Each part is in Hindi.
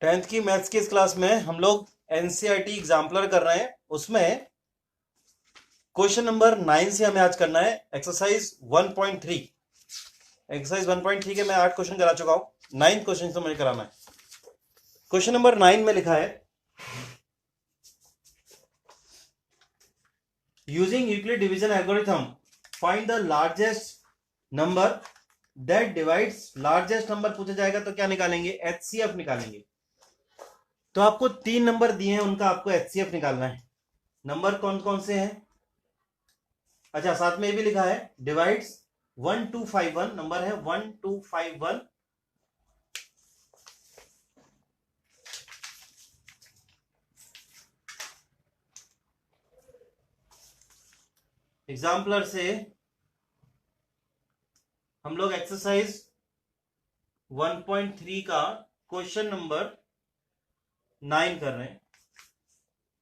10th की मैथ्स की इस क्लास में हम लोग एनसीईआरटी एग्जाम्पलर कर रहे हैं। उसमें क्वेश्चन नंबर 9 से हमें आज करना है एक्सरसाइज 1.3। एक्सरसाइज 1.3 के मैं 8 क्वेश्चन करा चुका हूं, 9th क्वेश्चन से मुझे कराना है। क्वेश्चन नंबर 9 में लिखा है, using Euclid division algorithm find the largest number that divides. Largest number पूछा जाएगा तो क्या निकालेंगे? एचसीएफ निकालेंगे। तो आपको 3 नंबर दिए हैं, उनका आपको एचसीएफ निकालना है। नंबर कौन कौन से हैं? अच्छा, साथ में ये भी लिखा है डिवाइड्स 1251, नंबर है 1251। एग्जाम्पलर से हम लोग एक्सरसाइज 1.3 का क्वेश्चन नंबर 9 कर रहे हैं।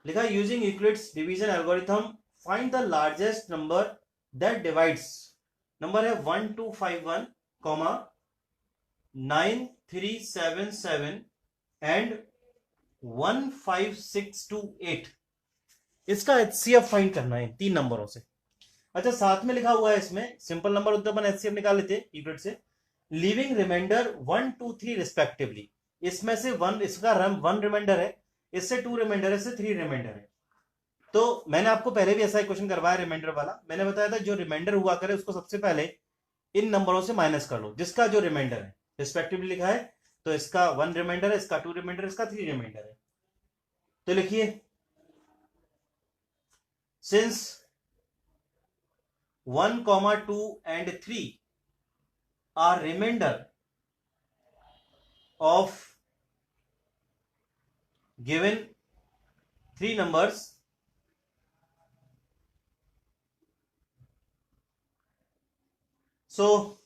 लिखा है using Euclid's division algorithm find the largest number that divides. Number है 1251, 9377 एंड 15628। इसका एचसीएफ फाइंड करना है 3 नंबरों से। अच्छा, साथ में लिखा हुआ है इसमें सिंपल नंबर होते अपन एचसीएफ निकाल लेते यूक्लिड से, लिविंग रिमाइंडर 1 2 3 रिस्पेक्टिवली। इसमें से इसका 1 रिमाइंडर है, इससे 2 रिमाइंडर है, इससे 3 रिमाइंडर है। तो मैंने आपको पहले भी ऐसा एक क्वेश्चन करवाया रिमाइंडर वाला। मैंने बताया था जो रिमाइंडर हुआ करे उसको सबसे पहले इन नंबरों से माइनस कर लो जिसका जो रिमाइंडर है। रिस्पेक्टिवली लिखा है तो इसका 1 रिमाइंडर है, इसका 2 रिमाइंडर, इसका 3 रिमाइंडर है। तो लिखिए, since 1, 2 and 3 are remainder of given 3 numbers, so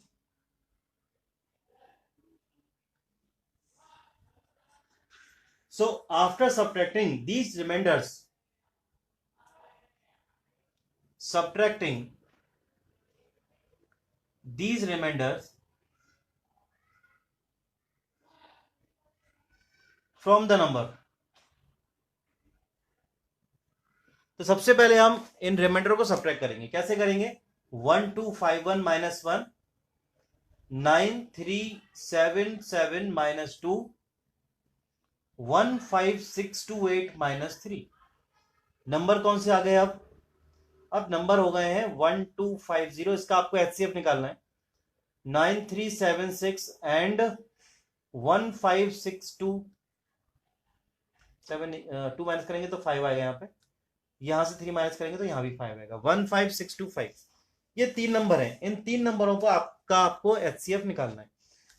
after subtracting these remainders, from the number, तो सबसे पहले हम इन रिमाइंडर को सब्ट्रैक्ट करेंगे। कैसे करेंगे? 1251 माइनस 1, 9377 माइनस 2, 15628 माइनस 3। नंबर कौन से आ गए? अब नंबर हो गए हैं 1250। इसका आपको एचसीएफ निकालना है। 9376 एंड 15627, 2 माइनस करेंगे तो 5 आएगा। यहाँ पे यहां से 3 माइनस करेंगे तो यहां भी 5 आएगा। 15625 ये 3 नंबर हैं। इन 3 नंबरों को आपको एचसीएफ निकालना है।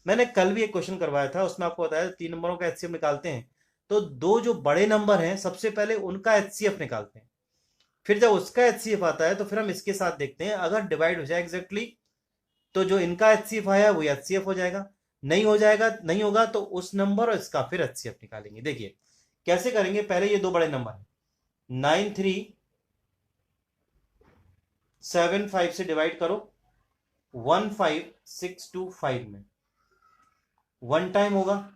मैंने कल भी एक क्वेश्चन करवाया था, उसमें आपको बताया 3 नंबरों का एचसीएफ निकालते हैं तो दो जो बड़े नंबर हैं सबसे पहले उनका एचसीएफ निकालते हैं, फिर जब उसका एचसीएफ आता है तो फिर हम इसके साथ देखते हैं। अगर डिवाइड हो जाए एग्जैक्टली तो जो इनका एचसीएफ आया वो एचसीएफ हो जाएगा, नहीं होगा तो उस नंबर और इसका फिर एचसीएफ निकालेंगे। देखिए कैसे करेंगे। पहले ये दो बड़े नंबर है, 9375 से डिवाइड करो 15625 में, 1 टाइम होगा।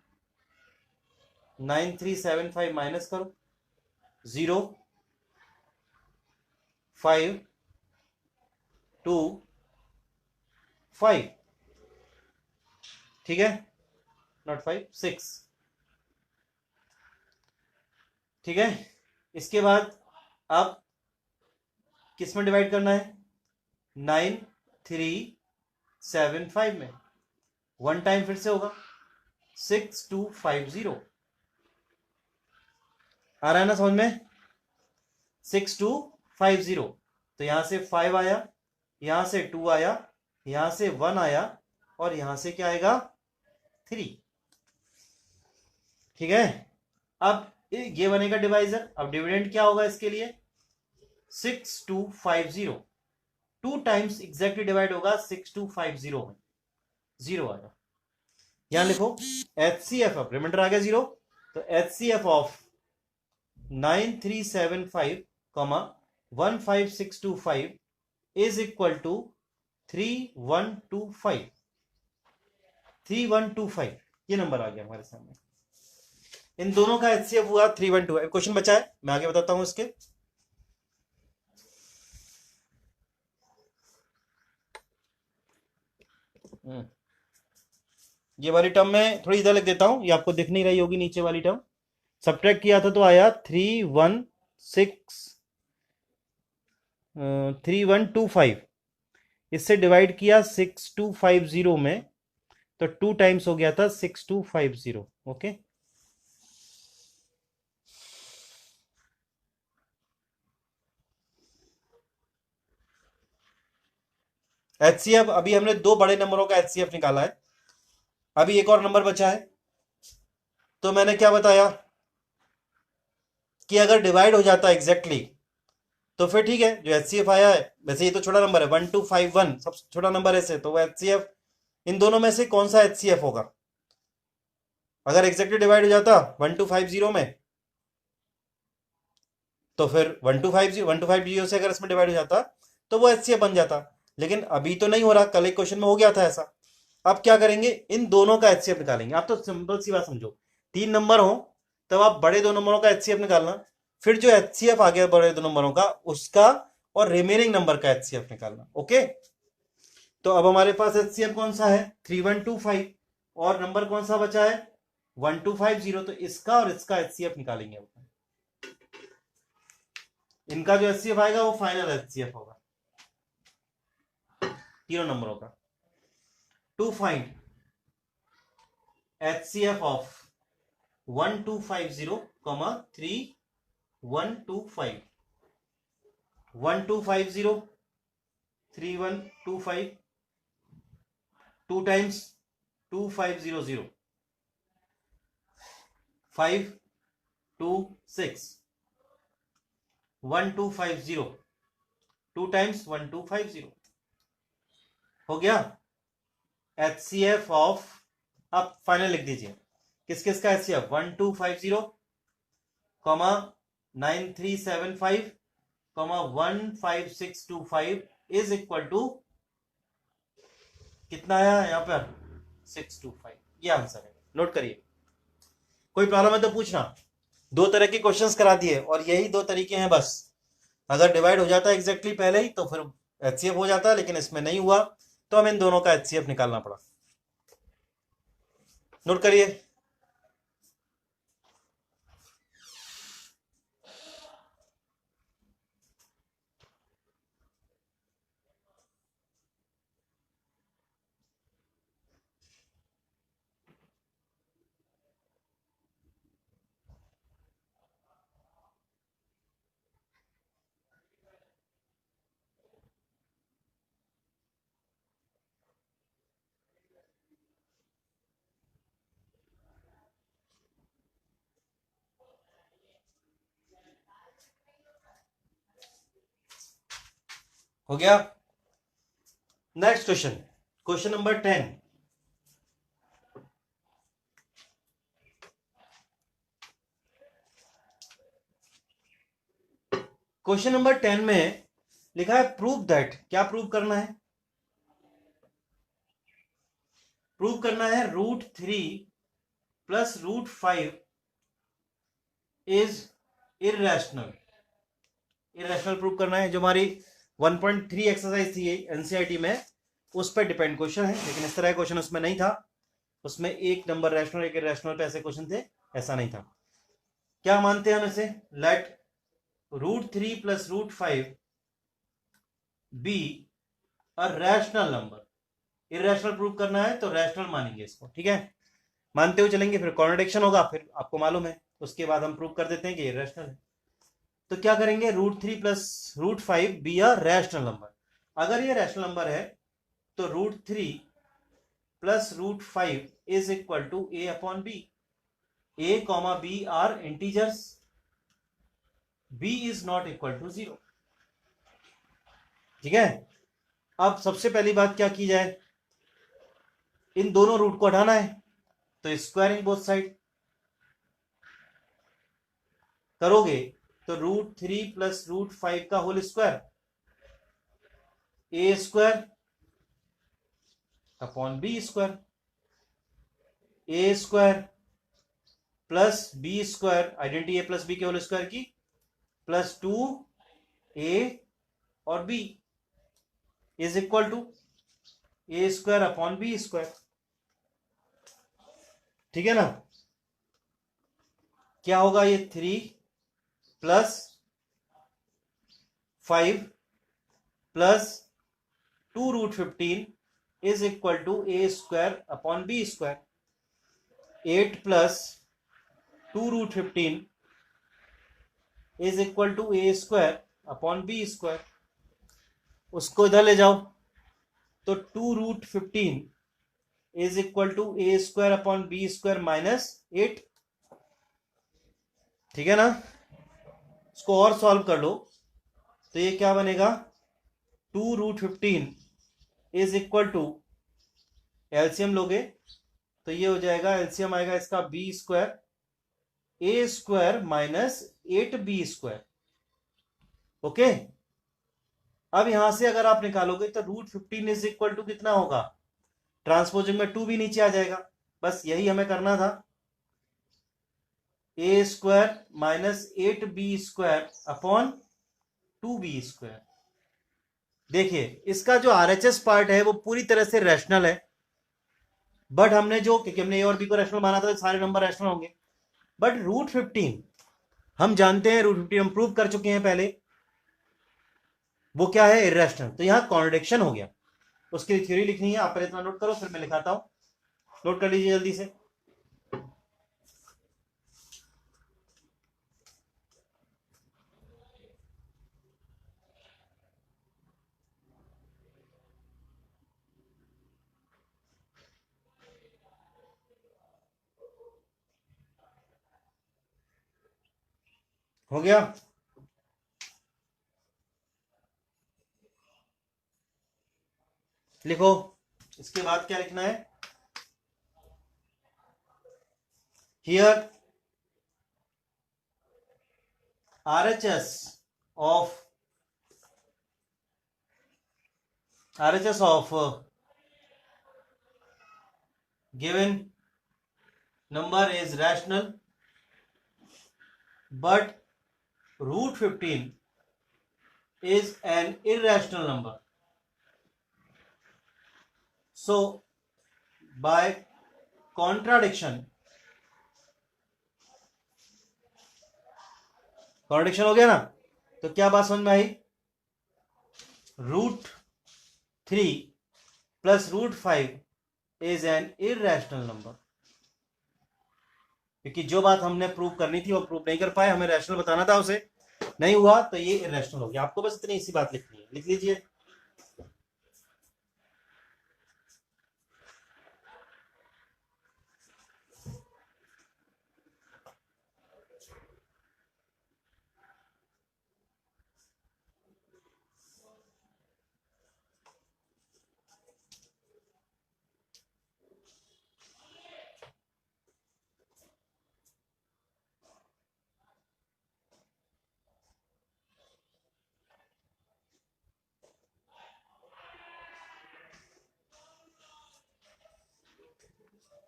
9375 माइनस करो 0 5 2 5, ठीक है, नॉट 5 6, ठीक है। इसके बाद अब किस में डिवाइड करना है? 9375 में, 1 टाइम फिर से होगा 6250। आ रहा है ना समझ में? 6250। तो यहां से 5 आया, यहां से 2 आया, यहां से 1 आया और यहां से क्या आएगा? 3, ठीक है। अब ये बनेगा डिवाइजर। अब डिविडेंड क्या होगा इसके लिए? 6250, 2 टाइम्स एग्जैक्टली डिवाइड होगा 6250 में, 0 आएगा। यहां लिखो एचसीएफ, अब रिमाइंडर आ गया 0, तो HCF of 9375 15625 is equal to 3125। ये नंबर आ गया हमारे सामने। इन दोनों का एचसीएफ हुआ 312। क्वेश्चन बचा है, मैं आगे बताता हूं इसके। ये वाली टर्म में थोड़ी इधर लिख देता हूं, ये आपको दिख नहीं रही होगी नीचे वाली टर्म। सब्ट्रैक्ट किया था तो आया 3125। इससे डिवाइड किया 6250 में, तो 2 टाइम्स हो गया था 6250। ओके, एचसीएफ अभी हमने दो बड़े नंबरों का एचसीएफ निकाला है, अभी एक और नंबर बचा है। तो मैंने क्या बताया कि अगर डिवाइड हो जाता एग्जैक्टली तो फिर ठीक है, जो एचसीएफ आया है, वैसे ये तो छोटा नंबर है 1251, सबसे छोटा नंबर है, तो वो एचसीएफ इन दोनों में से कौन सा एचसीएफ होगा? अगर एग्जैक्टली डिवाइड हो जाता 1250 में, तो फिर 1250 से अगर इसमें डिवाइड हो जाता तो वो एचसीएफ बन जाता, लेकिन अभी तो नहीं हो रहा। कल एक क्वेश्चन में हो गया था ऐसा। अब क्या करेंगे, इन दोनों का एचसीएफ निकालेंगे। आप तो सिंपल सी बात समझो, 3 नंबर हो तब आप बड़े 2 नंबरों का एचसीएफ निकालना, फिर जो एचसीएफ आ गया बड़े 2 नंबरों का उसका, और रिमेनिंग नंबर का एचसीएफ निकालना। ओके, तो अब हमारे पास एचसीएफ कौन सा है 3125, और नंबर कौन सा बचा है 1250। तो इसका और इसका एचसीएफ निकालेंगे। इनका जो एचसीएफ आएगा वो फाइनल एचसीएफ होगा तीनों नंबरों का। To find HCF of 1250, 3125, 1250 3125, 2 times 2500, 526, 1250, 2 times 1250 हो गया एचसीएफ ऑफ। अब फाइनल लिख दीजिए किस किस का एचसीएफ 1250, 9375, 15625 इज इक्वल टू कितना आया यहां पर 625। ये आंसर है, नोट करिए। कोई प्रॉब्लम है तो पूछना। 2 तरह के क्वेश्चंस करा दिए और यही 2 तरीके हैं बस। अगर डिवाइड हो जाता है एग्जैक्टली पहले ही तो फिर एचसीएफ हो जाता, लेकिन इसमें नहीं हुआ तो हमें इन दोनों का एचसीएफ निकालना पड़ा। नोट करिए। हो गया। Next question, question number 10। Question number 10 में लिखा है प्रूव दैट। क्या प्रूव करना है? प्रूव करना है √3 plus √5 is irrational. Irrational prove करना है। जो हमारी 1.3 एक्सरसाइज थी एनसीईआरटी में, उस पर डिपेंड क्वेश्चन है, लेकिन इस तरह क्वेश्चन उसमें नहीं था। उसमें एक नंबर रैशनल एक इरेशनल पे ऐसे क्वेश्चन थे, ऐसा नहीं था। क्या मानते हैं हम इसे? Let √3 plus √5 be a rational number. Irrational prove करना है तो रैशनल मानेंगे इसको, ठीक है, मानते हुए चलेंगे। फिर कॉन्ट्रडिक्शन होगा, फिर आपको मालूम है, उसके बाद हम प्रूव कर देते हैं कि इरेशनल है। तो क्या करेंगे, √3 plus √5 be a rational number. अगर ये रैशनल नंबर है तो √3 plus √5 is equal to a upon b. A comma b are integers, b is not equal to 0। ठीक है, अब सबसे पहली बात क्या की जाए, इन दोनों रूट को हटाना है, तो स्क्वायरिंग बोथ साइड करोगे तो √3 प्लस √5 का whole square, a square upon b square, a square plus b square, identity a plus b के होल स्क्वायर की, प्लस 2a और b is equal to a square upon b square. ठीक है ना? क्या होगा ये 3 plus 5 plus 2√15 is equal to a square upon b square. 8 plus 2√15 is equal to a square upon b square. उसको इधर ले जाओ तो 2√15 is equal to a square upon b square minus 8। ठीक है ना? इसको और सॉल्व कर लो तो ये क्या बनेगा, 2√15 इज इक्वल टू, एलसीएम लोगे तो ये हो जाएगा, एलसीएम आएगा इसका b square a square minus 8b square. Okay, अब यहां से अगर आप निकालोगे तो √15 इज इक्वल टू कितना होगा, ट्रांसपोजिंग में 2 भी नीचे आ जाएगा। बस यही हमें करना था, a square minus 8b square upon 2b square. देखिए इसका जो आरएचएस पार्ट है वो पूरी तरह से रैशनल है, बट हमने जो, क्योंकि हमने ए और बी को रैशनल माना था, सारे नंबर रैशनल होंगे। बट √15 हम जानते हैं, √15 हम प्रूव कर चुके हैं पहले, वो क्या है, इरेशनल। तो यहां कॉन्ट्रडिक्शन हो गया, उसकी थ्योरी लिखनी है। आप पहले इतना नोट करो, फिर मैं लिखाता हूं। नोट कर लीजिए जल्दी से। हो गया? लिखो। इसके बाद क्या लिखना है, here RHS of given number is rational, but √15 is an irrational number. So by contradiction हो गया ना? तो क्या बात समझ में आई, √3 plus √5 is an irrational number. क्योंकि जो बात हमने प्रूव करनी थी वो प्रूव नहीं कर पाए, हमें रैशनल बताना था, उसे नहीं हुआ, तो ये इररेशनल हो गया। आपको बस इतनी इसी बात लिखनी है, लिख लीजिए।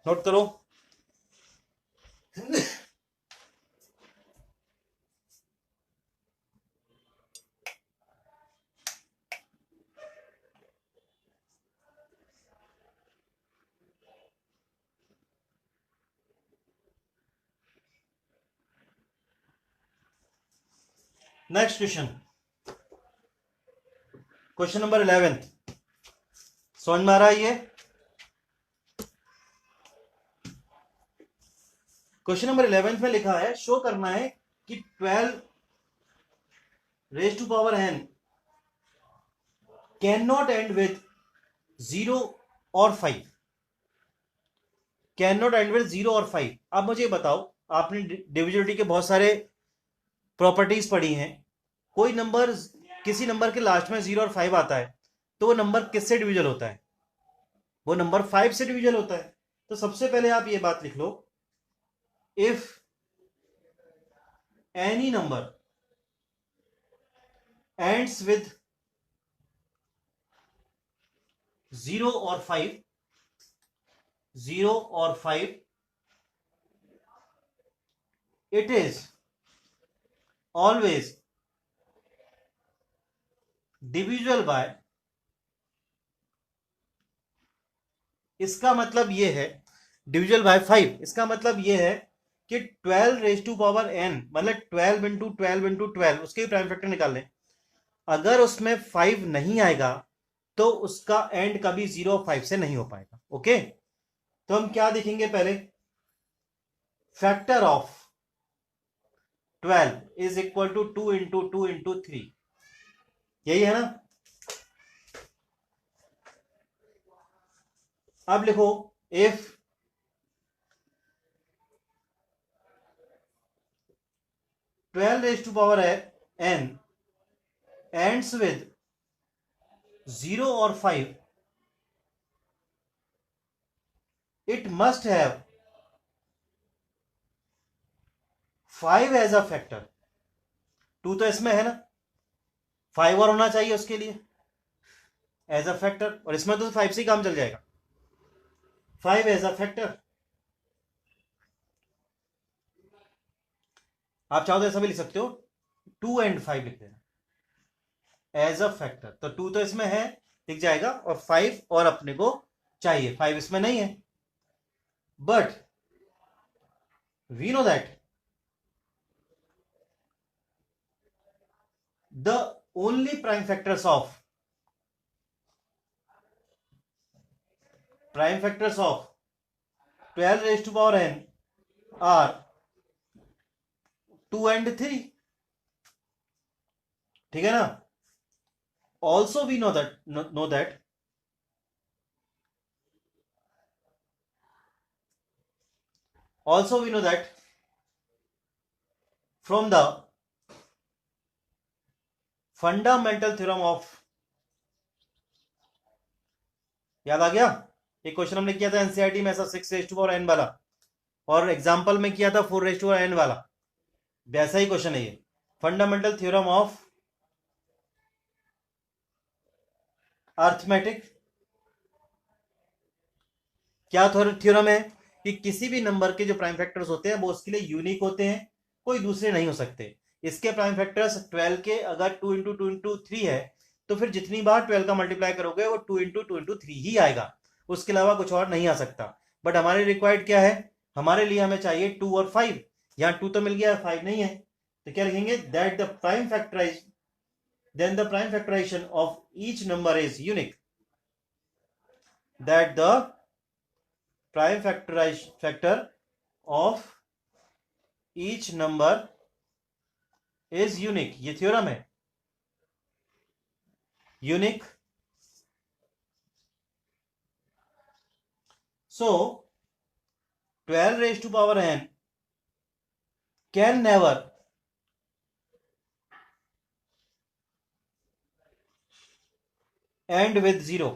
नोट करो। Next question, question number 11। समझ में आ रहा है ये? क्वेश्चन नंबर 11 में लिखा है, शो करना है कि 12 raise to power n can not end with 0 और 5। कैन नॉट एंड विद 0 और 5। अब मुझे बताओ, आपने डिविजिबिलिटी के बहुत सारे प्रॉपर्टीज पढ़ी हैं, कोई नंबर, किसी नंबर के लास्ट में 0 और 5 आता है तो वो नंबर किससे डिविजल होता है, वो नंबर 5 से डिविजल होता है। तो सबसे पहले आप ये बात लिख लो, if any number ends with 0 और 5, 0 और 5, it is always divisible by, इसका मतलब यह है डिविजिबल बाय 5, इसका मतलब यह है कि 12 रेज टू पावर n, मतलब 12 इंटू 12 इंटू 12, उसके प्राइम फैक्टर निकाल लें। अगर उसमें 5 नहीं आएगा तो उसका एंड कभी 0 5 से नहीं हो पाएगा। ओके, तो हम क्या देखेंगे पहले, factor of 12 is equal to 2 into 2 into 3, यही है ना। अब लिखो, if 12 raise to power n ends with 0 और 5, it must have 5 as a factor. 2 तो इसमें है ना, 5 और होना चाहिए उसके लिए एज अ फैक्टर, और इसमें तो 5 से ही काम चल जाएगा। 5 एज अ फैक्टर, आप चाहो तो ऐसा भी लिख सकते हो, 2 एंड 5 लिख देना एज अ फैक्टर। तो 2 तो इसमें है, लिख जाएगा, और 5 और अपने को चाहिए, 5 इसमें नहीं है। But we know that the only prime factors of 12 raise to power n are 2 and 3, ठीक है ना। Also we know that also we know that from the fundamental theorem of, याद आ गया, एक क्वेश्चन हमने किया था एनसीईआरटी में ऐसा 6 रेज टू पावर n वाला, और एग्जांपल में किया था 4 रेज टू पावर n वाला, वैसा ही क्वेश्चन है ये। फंडामेंटल थ्योरम ऑफ अर्थमेटिक, क्या थ्योरम है कि किसी भी नंबर के जो प्राइम फैक्टर्स होते हैं वो उसके लिए यूनिक होते हैं, कोई दूसरे नहीं हो सकते। इसके प्राइम फैक्टर्स 12 के अगर 2 इंटू 2 इंटू 3 है, तो फिर जितनी बार 12 का मल्टीप्लाई करोगे वो 2 इंटू 2 इंटू 3 ही आएगा, उसके अलावा कुछ और नहीं आ सकता। बट हमारे रिक्वायर्ड क्या है, हमारे लिए हमें चाहिए 2 और 5, यहां 2 तो मिल गया, 5 नहीं है, तो क्या लिखेंगे, that the prime factorise then the prime factorization of each number is unique, that the prime factor of each number is unique, ये थ्योरम है, unique. so 12 raised to power n can never end with 0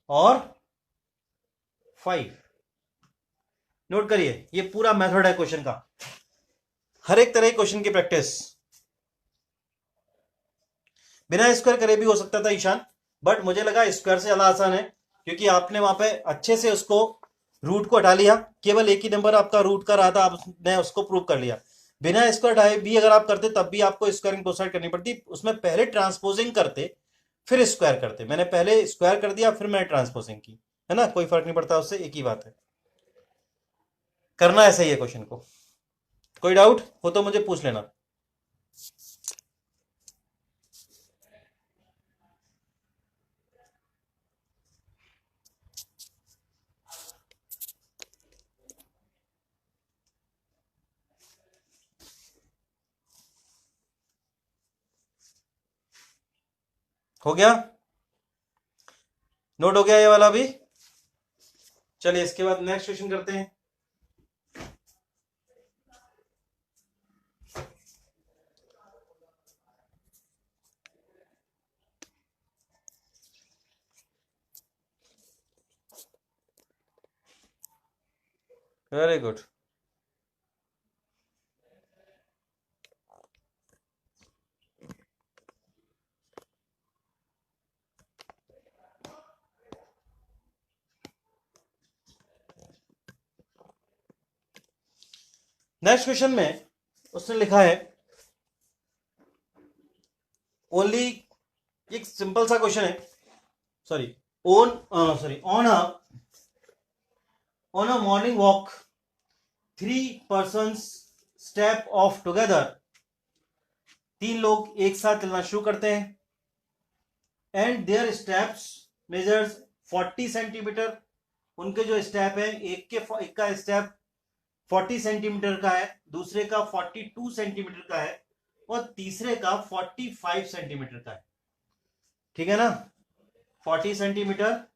और 5। नोट करिए, ये पूरा मेथड है क्वेश्चन का, हर एक तरह के क्वेश्चन की प्रैक्टिस। बिना स्क्वायर करे भी हो सकता था ईशान, बट मुझे लगा स्क्वायर से ज्यादा आसान है, क्योंकि आपने वहां पे अच्छे से उसको रूट को हटा लिया, केवल एक ही नंबर आपका रूट का रहा था, आपने उसको प्रूव कर लिया। बिना स्क्वायर हटाए भी अगर आप करते तब भी आपको स्क्वायरिंग प्रोसाइड करनी पड़ती, उसमें पहले ट्रांसपोजिंग करते फिर स्क्वायर करते। मैंने पहले स्क्वायर कर दिया फिर मैंने ट्रांसपोजिंग की, है ना, कोई फर्क नहीं पड़ता उससे, एक ही बात है, करना ऐसा ही है क्वेश्चन को। कोई डाउट हो तो मुझे पूछ लेना। हो गया, नोट हो गया ये वाला भी। चलिए इसके बाद नेक्स्ट क्वेश्चन करते हैं। Very good. नेक्स्ट क्वेश्चन में उसने लिखा है ओनली, एक सिंपल सा क्वेश्चन है, sorry on a morning walk 3 persons step of together, 3 लोग एक साथ चलना शुरू करते हैं, and there steps measures 40 centimetre, उनके जो स्टेप है एक का स्टेप 40 सेंटीमीटर का है, दूसरे का 42 सेंटीमीटर का है, और तीसरे का 45 सेंटीमीटर का है। ठीक है ना, 40 सेंटीमीटर।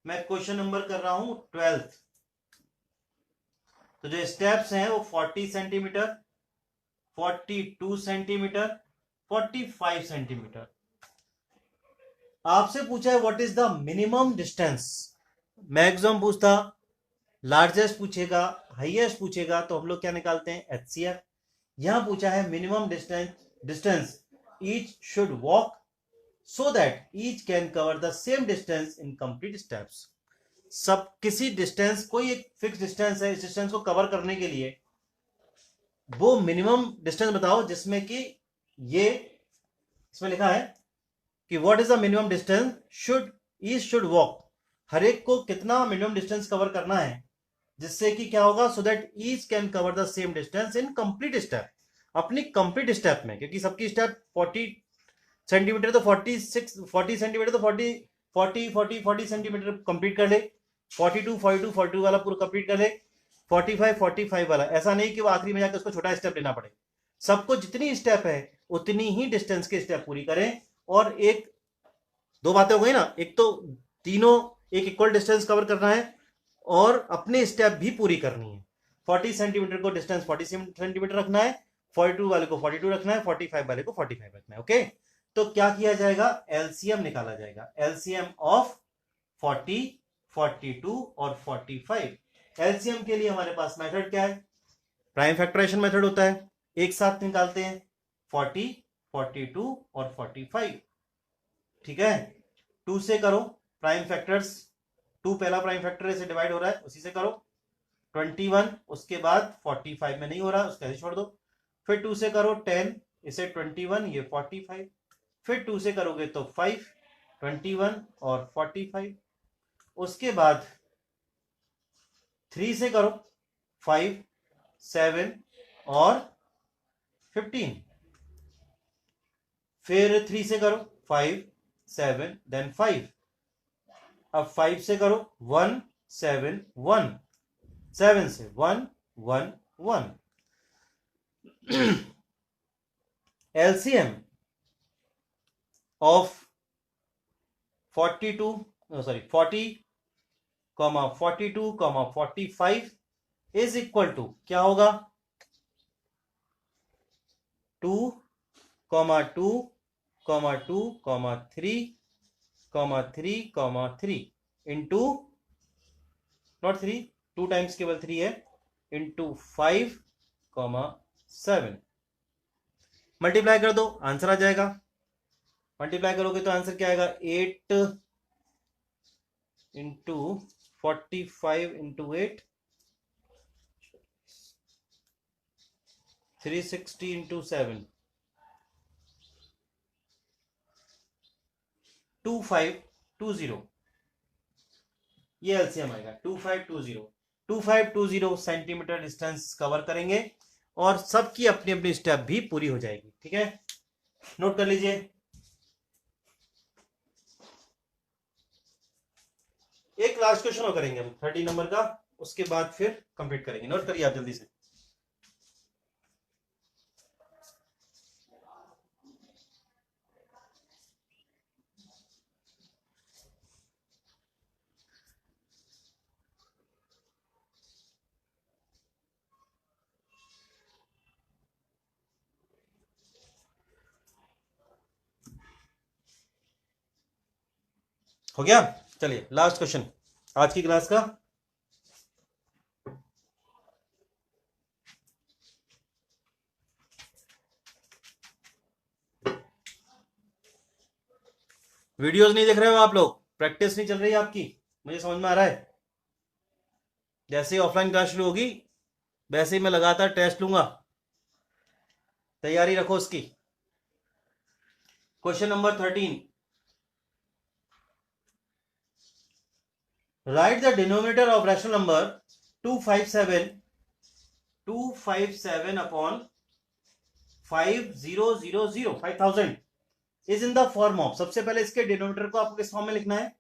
मैं क्वेश्चन नंबर कर रहा हूं 12th। तो जो स्टेप्स हैं वो 40 सेंटीमीटर, 42 सेंटीमीटर, 45 सेंटीमीटर। आपसे पूछा है what is the minimum distance. Maximum पूछता, लार्जेस्ट पूछेगा, हाईएस्ट पूछेगा, तो हम लोग क्या निकालते हैं, एचसीएफ। यहां पूछा है minimum distance each should walk so that each can cover the same distance in complete steps. सब किसी डिस्टेंस, कोई एक फिक्स डिस्टेंस है, इस डिस्टेंस को कवर करने के लिए वो मिनिमम डिस्टेंस बताओ जिसमें कि ये इसमें लिखा है कि what is the minimum distance each should walk, हर एक को कितना मिनिमम डिस्टेंस कवर करना है जिससे कि क्या होगा, so that each can cover the same distance in complete step, अपनी कंप्लीट स्टेप में, क्योंकि सबकी स्टेप 40 सेंटीमीटर तो 40 सेंटीमीटर तो 40 सेंटीमीटर कंप्लीट कर ले, 42 वाला पूरा कंप्लीट कर ले, 45 वाला, ऐसा नहीं कि वो आखिरी में जाकर उसको छोटा स्टेप लेना पड़े। सबको जितनी स्टेप है उतनी ही डिस्टेंस के स्टेप पूरी करें। और एक दो बातें हो गई ना, एक तो तीनों एक इक्वल डिस्टेंस कवर करना है और अपने स्टेप भी पूरी करनी है। 40 सेंटीमीटर को डिस्टेंस 40 सेंटीमीटर रखना है, 42 वाले को 42 रखना है, 45 वाले को 45 रखना है। ओके, तो क्या किया जाएगा, एलसीएम निकाला जाएगा, एलसीएम ऑफ 40, 42 और 45। एलसीएम के लिए हमारे पास मेथड क्या है, प्राइम फैक्टराइजेशन मेथड होता है, एक साथ निकालते हैं 40, 42 और 45। ठीक है, 2 से करो प्राइम फैक्टर्स, 2 पहला प्राइम फैक्टर से डिवाइड हो रहा है उसी से करो, 21, उसके बाद 45 में नहीं हो रहा उसका ऐसे छोड़ दो, फिर 2 से करो 10, इसे 21 ये 45, फिर 2 से करोगे तो 5, 21 और 45, उसके बाद 3 से करो 5, 7 और 15, फिर 3 से करो 5, 7 देन 5, अब 5 से करो 1, 7, 1, 7 से 1, 1, 1। LCM of 42 sorry 40, 42, 45 is equal to क्या होगा, 2, 2, 2, 3 इंटू नॉट 3, 2 टाइम्स केवल 3 है, इंटू 5, 7, मल्टीप्लाई कर दो आंसर आ जाएगा। मल्टीप्लाई करोगे तो आंसर क्या आएगा, 8 इंटू 45 इंटू 8, 360 इंटू 7, 2520, ये एलसीएम आएगा 2520। 2520 सेंटीमीटर डिस्टेंस कवर करेंगे और सबकी अपनी अपनी स्टेप भी पूरी हो जाएगी। ठीक है, नोट कर लीजिए। एक लास्ट क्वेश्चन और करेंगे हम 30 नंबर का, उसके बाद फिर कंप्लीट करेंगे। नोट करिए आप जल्दी से। हो गया, चलिए लास्ट क्वेश्चन आज की क्लास का। वीडियोस नहीं देख रहे हो आप लोग, प्रैक्टिस नहीं चल रही है आपकी, मुझे समझ में आ रहा है। जैसे ही ऑफलाइन क्लास शुरू होगी वैसे ही मैं लगातार टेस्ट लूंगा, तैयारी रखो उसकी। Question number 13, right the denominator of rational number 257 upon 5000 is in the form of. सबसे पहले इसके डिनोमिनेटर को आपको किस फॉर्म में लिखना है?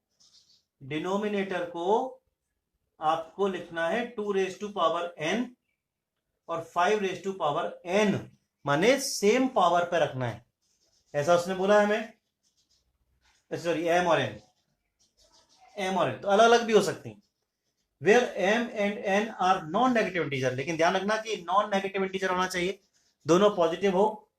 डिनोमिनेटर को आपको लिखना है 2n और 5n, माने सेम पावर पे रखना है, ऐसा उसने बोला है हमें। सॉरी, m और n तो अलग अलग भी हो सकती हैं। Where m and n are non negative integer, लेकिन ध्यान रखना कि नॉन नेगेटिव इंटीजर होना चाहिए, दोनों पॉजिटिव हो,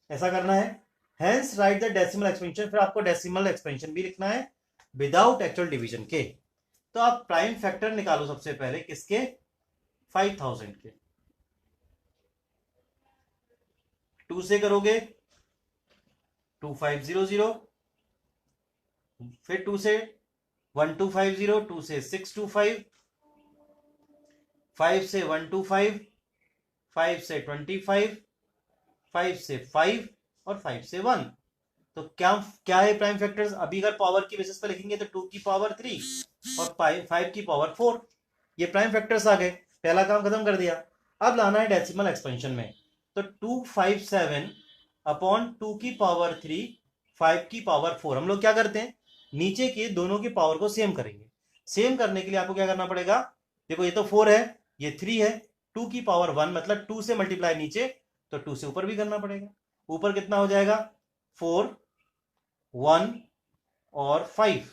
ऐसा करना है। Hence right the decimal expansion, फिर आपको डेसिमल एक्सपेंशन भी लिखना है विदाउट एक्चुअल डिवीजन के। तो आप प्राइम फैक्टर निकालो सबसे पहले, किसके? 5000 के। 2 से करोगे 2500, फिर 2 से 1250, 2 से 625, 5 से 125, 5 से 25, 5 से 5 और 5 से 1। तो क्या क्या है प्राइम फैक्टर्स? अभी अगर पावर की बेसिस पर लिखेंगे तो 2 की पावर 3 और 5 की पावर 4, ये प्राइम फैक्टर्स आ गए, पहला काम खत्म कर दिया। अब लाना है डेसिमल एक्सपेंशन में, तो 257 अपॉन 2 की पावर 3, 5 की पावर 4। हम लोग क्या करते हैं, नीचे के दोनों की पावर को सेम करेंगे। सेम करने के लिए आपको क्या करना पड़ेगा? देखो ये तो 4 है, ये 3 है, 2 की पावर 1 मतलब 2 से मल्टीप्लाई नीचे, तो 2 से ऊपर भी करना पड़ेगा। ऊपर कितना हो जाएगा? 4, 1 और 5।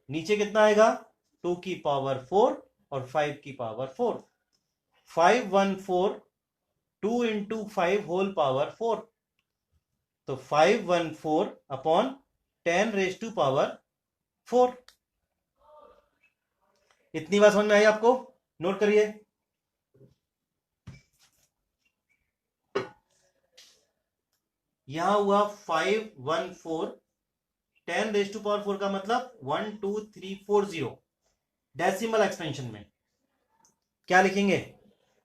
नीचे कितना आएगा? 2 की पावर 4 और 5 की पावर 4। 514, 2 इंटू 5 होल पावर 4, तो 514 अपॉन 10 रेज टू पावर 4। इतनी बात समझ में आई आपको? नोट करिए। यहां हुआ 514, 10 रेज टू पावर 4 का मतलब 12340 डेसिमल एक्सपेंशन में क्या लिखेंगे?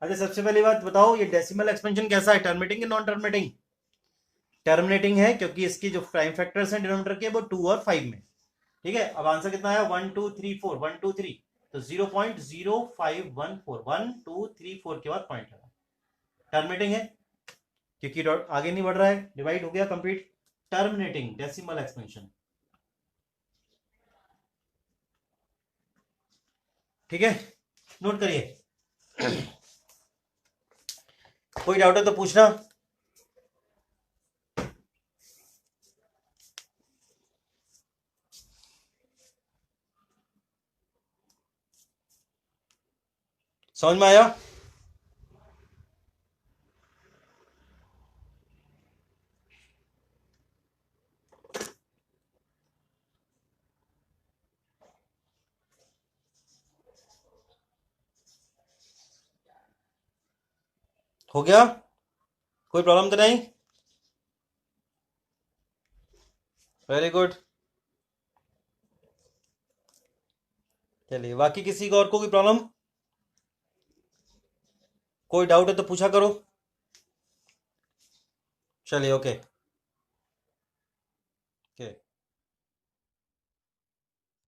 अच्छा, सबसे पहली बात बताओ, ये डेसिमल एक्सपेंशन कैसा है? टर्मिनेटिंग या नॉन टर्मिनेटिंग? टर्मिनेटिंग है, क्योंकि इसकी जो प्राइम फैक्टर्स हैं डिनोमिनेटर के वो 2 और 5 में। ठीक है, अब आंसर कितना आया? 1 2 3 4, 1 2 3, तो 0.0514, 1 2 3 4 के बाद पॉइंट लगा, टर्मिनेटिंग है, क्योंकि डॉट आगे नहीं बढ़ रहा है, डिवाइड हो गया कंप्लीट। Terminating decimal expansion. ठीक है, नोट करिए। कोई डाउट है तो पूछना। समझ में आया? हो गया? कोई प्रॉब्लम तो नहीं? Very good. चलिए, बाकी किसी को और को कोई प्रॉब्लम, कोई डाउट है तो पूछा करो। चलिए, ओके।